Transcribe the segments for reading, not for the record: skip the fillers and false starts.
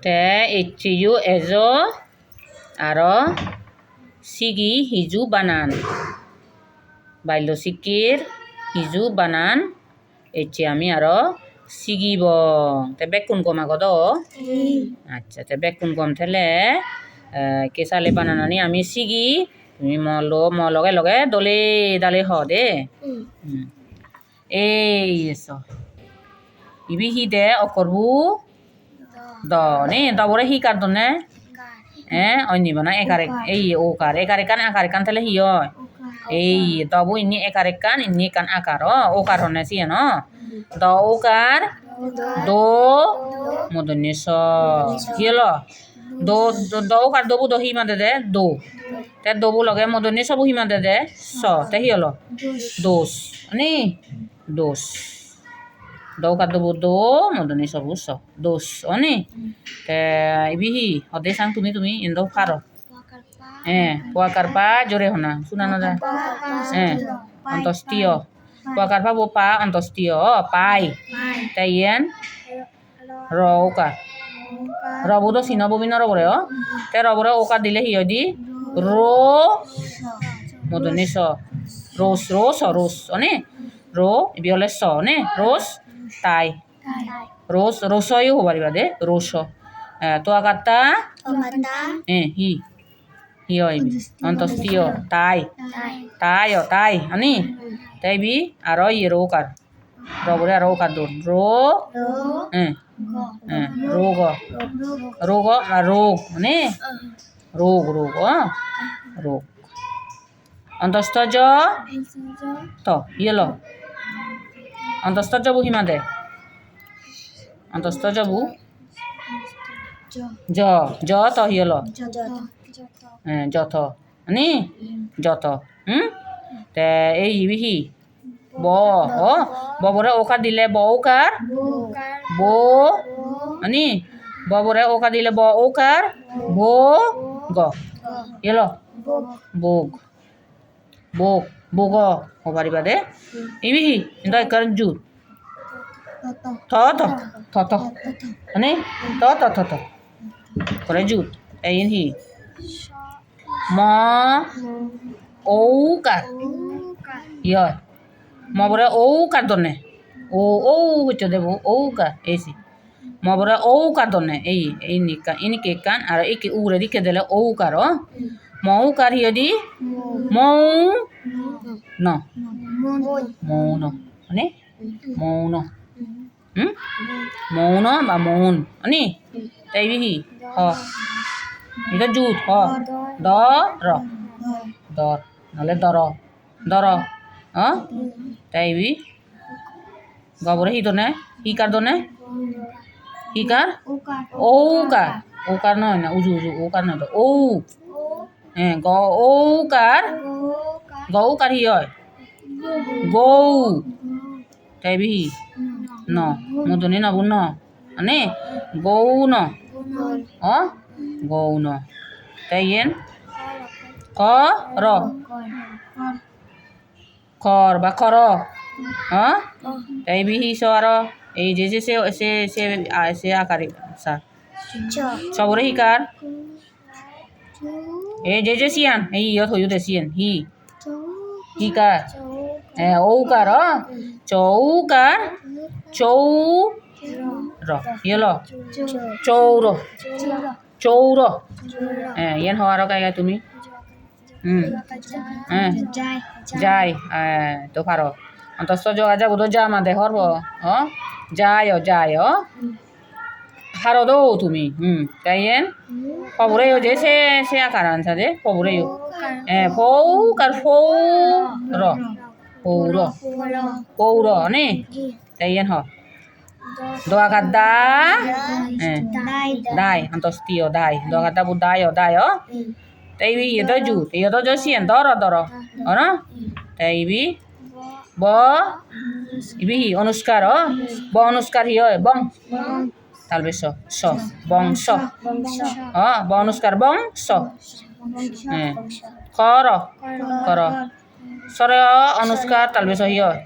তে ইচিউ এজো আরো সিগি হিজু বানান বাইলো সিকির হিজু বানান ইচি আমি আরো সিগিব তে বেকুন কম আগদ আচ্ছা তে বেকুন কম থেলে কেসালে বানানানি আমি সিগি তুমি লগে লগে দলে দালে হ দে এই এসো ইবি হি দে অকরবু দ নে দবরে হি কার দনে অন্য বানা একারে কান আকারে কান তাহলে হি হয় এই দবু ইনি একারে কান ইনি কান আকার ওকার হনে সি ন দ ওকার দো মদনে স হিলো দো দ ওকার দবু দ হি মাদে দে দো তে দবু লগে মদনে সবু হি মাদে দে স তে হিলো দোস নি দোস দৌ কার দবু দো মদনে সবু স দোস অনি তে ইবি হি হদে সাং তুমি ইন্দো ফারো পুয়াকার পা জোরে হনা শুনা না যায় অন্তস্তীয় পুয়াকার পা পা অন্তস্তীয় পাই তাই ইয়ান রৌকা রবু তো চিন ববিন রবরে তে রবরে ওকা দিলে হিয় দি রো মদনে স রোস রোস রোস অনে রো ইবি হলে স নে রোস তাই রোস রসয়ও হব পারিবা দে রোস তো আকারটা হি হয় অন্তস্তীয় তাই তাই আনি তাই বি আর রো কার রবরে আর কার দোন রোগ রোগ রোগ মানে রোগ রোগ রোগ অন্তস্থ জ তো ইয়েলো অন্তস্থ জবু হিমা দে অন্তস্থ জবু জ তো হিয়েলো যত নি যত তে এই বিহি ববরে ওকা দিলে বউকার বো আনি ববরে ওকা দিলে ব ওকার বো গ এলো বোগ বোগ বোগ হবারিবা দে ইবিহি ইন্দা কারণ জু থ আনি থ করে জু এই হি ম ঔকার ইয় মবরে ঔকার দনে ও হচ্ছে দেব ঔকার এসি মবরে ঔকার দনে এই নিকা ইনিকে কান আর একে উরে দিকে দিলে ঔকার মৌকার হিয় দি মৌ ন মৌন মানে মৌন মৌন বা মৌন আনি তাই বিহি হ এটা জুত হ দ র দর নহলে দর তাই বি গবরে হি দনে হি কার দনে হি কার ঔকার নয় না উজু ঔকার নয় ঔ গ ঔকার গৌকার হি হয় গৌ তাই বি ন মদনে নবু ন মানে গৌন গৌন তাই ইয়েন ক র খর বা খর তাই বিহি স আর এই যে সে আকারে সা সবরে হিকার এই যে সিয়ান এই ইয় থয়ু দে সিয়ান হিকার ঔকার চৌকার চৌ র ইয়েলো চৌর ইয়ান হওয়ার গায় তুমি যাই তো পারো অন্তস্থ যোগা যাবো তো যা মাদে হরব যায় হারো দো তুমি তাইয়েন পবরে যে সে আকার আনছা যে পবরে ফৌকার পৌর নে তাইয়েন হ দোয়াকার দাই অন্তস্তীয় দাই দোয়াকার দাবু দায় তাই ইয়ে জু সিয়েন দর তাই ব ইবি অনুষ্কার ব অনুষ্কার হি হয় বং তালবে স বংশ ব অনুষ্কার বং স খর সরে অনুষ্কার তালবে স হি হয়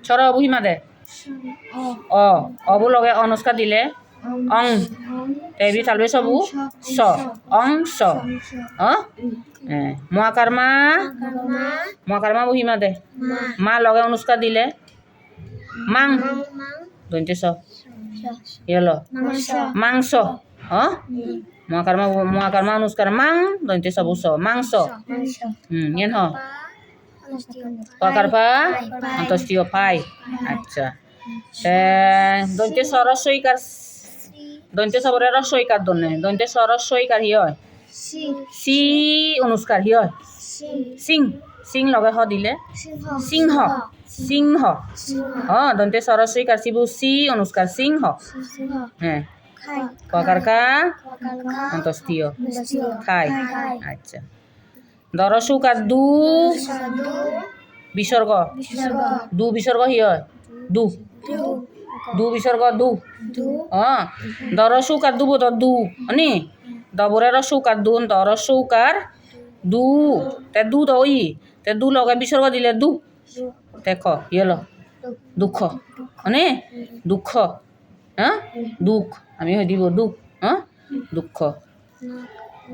সরে অবু হিমা দে অবু লগে অনুষ্কার দিলে অং Tebi talbe sabu so অংশ মহাকার মা বহিমা দে মা লগে অনুষ্কা দিলে মাং দন্তে স ইয়েলো মাংস মহাকার মা অনুষ্কার মাং দন্তে সাবু স মাংস ইয়েন হ পকার পা অন্তস্তীয় পাই আচ্ছা দন্তে সরস্বইকার দন্তে সবরে রস্বইকার দনে দন্তে সরস্বইকার হি হয় সি অনুষ্কার হি হয় সিং লগে হ দিলে সিংহ দন্তে সরস্বইকার সিবু সি অনুষ্কার সিংহ হ্যাঁ পকার কা অন্তস্তীয় খাই আচ্ছা দরসুকার বিসর্গ বিসর্গ হি হয় দু বিসর্গ দরসুকার বোধ নি দবরে রসুকার দরসুকার তে ওই তে লগে বিসর্গ দিলে দেখ ইয়েলো দুঃখ দুঃখ দুঃখ আমি হয়ে দিব দুঃখ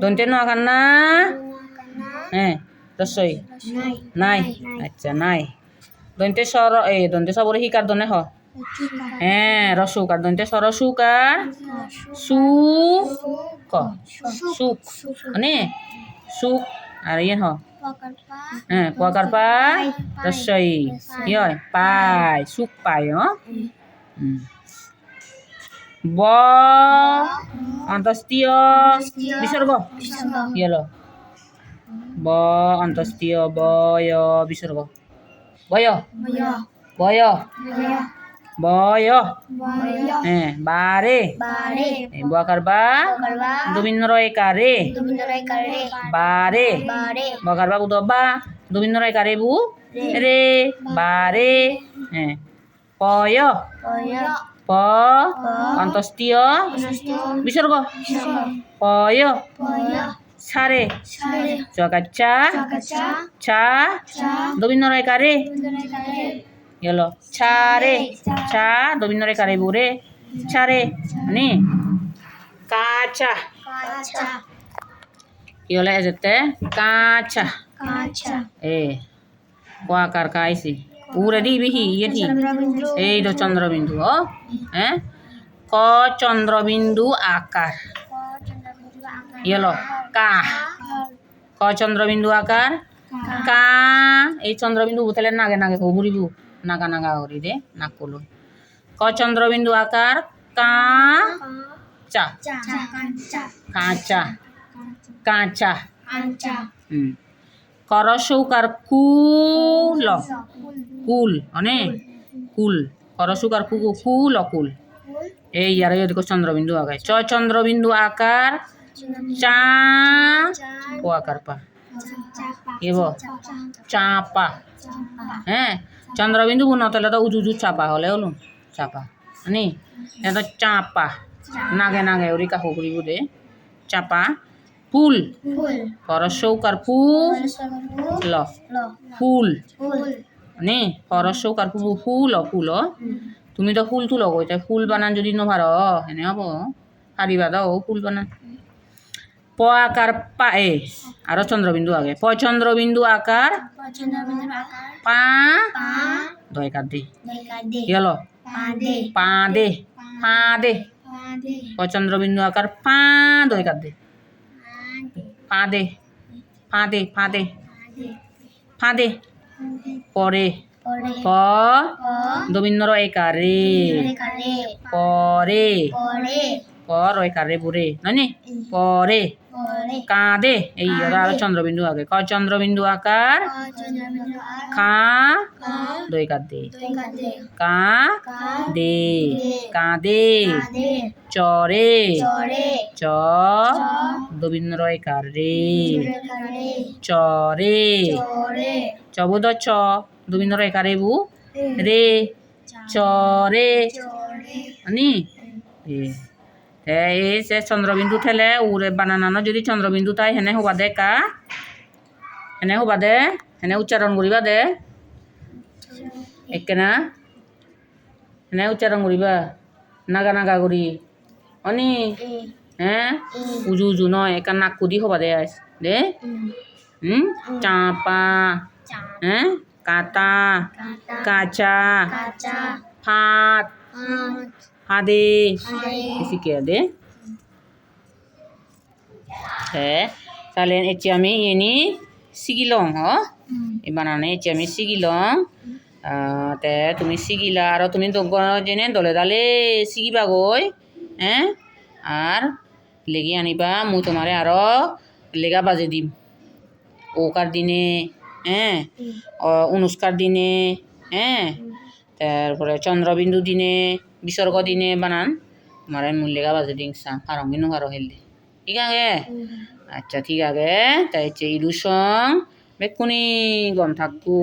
দন্তে নকার না রসই নাই আচ্ছা নাই দন্তে সবরে হিকার দনে হ রসুকার দন্তে সরসুকার সুখ সুখ আর ইয়ে হ পকার পা রসই ইয় পাই সুখ পাই ব অন্তস্তীয় বিসর্গ ইয়েলো ব অন্তস্তীয় বয় বিসর্গ বয় বারে বকার বা দুবিন্ন রয় কারে বারে বকার বা বুধ বা দুবিন্ন রয় কারে বু রে বারে পয় প অন্তস্তীয় বিসর্গ পয় সারে চকাচ্চা চা দুবিন্ন রয় কারে গেল ছারে চা দুবিন্ন রয় কারে বুরে ছারে কাঁচা কি হলে যেতে কাঁচা কোয়াকার কাইছি উরে দিবিহি ইয়ে ঠিক এই তো চন্দ্রবিন্দু ক চন্দ্রবিন্দু আকার ইয়েলো ক চন্দ্রবিন্দু আকার কা এই চন্দ্রবিন্দু বুথালে নাগে ঘুরিবু নাগা করি দে নাক কলো ক চন্দ্রবিন্দু আকার কাঁচা কাঁচা করসৌকার কুল করসৌকার কুল এই আর দেখো চন্দ্রবিন্দু আকার চ চন্দ্রবিন্দু আকার চা আকার পা এব চাপা চন্দ্রবিন্দু নতলে তো উজু চাপা হলে হলো চাপা এটা চাপা নাগে ওরি কাহু করিব দে চাপা ফুল পরশৌকার ফুল পরশৌকার ফুল তুমি তো ফুল তুলো গো ফুল বানান যদি নভার এনে হব হারিবা দাও ফুল বানান প আকার পা আরো চন্দ্রবিন্দু আগে প চন্দ্রবিন্দু আকার পা দয়কার দে গেল পা দে প চন্দ্রবিন্দু আকার পা দয়কার দে ফাঁদে পরে প দুবিন্ন রয় কারে পরে রয় কারে বুরে ননি পরে কাঁদে এই আরো চন্দ্রবিন্দু আগে ক চন্দ্রবিন্দু আকার খা দই কাঁদে কাঁদে চরে চ দুবিন্ন রয় কারে চরে চবুদ চ দুবিন্ন রয় কারে বু রে চরে নি সে চন্দ্রবিন্দু ঠেলে উরে বানানো যদি চন্দ্রবিন্দু তাই হেনে হবা দে কা হেনে উচ্চারণ করিবা দে একেনা হেনে উচ্চারণ করিবা নাগা করি Oni. Uju uju noi ekan nakku di hoba de ais. De? Capa. Kata. Kaca. Pat. Hade. Isike de. Salen eciami ini sigilong ho. Ibanane eciami sigilong. Te tumi sigila aro tumi dogono jene dole dale sigiba goi. আর লেগে আনিবা মুই তোমারে আরো লেগা বাজে দিম ওকার দিনে অনুষ্কার দিনে তারপরে চন্দ্রবিন্দু দিনে বিসর্গ দিনে বানান তোমারে মুই লেগা বাজে দিং সাং হারং কিন্তু হারো হেলদি ঠিক আছে আচ্ছা ঠিক আছে তাই ইলু সং বেকুনি গম থাকবো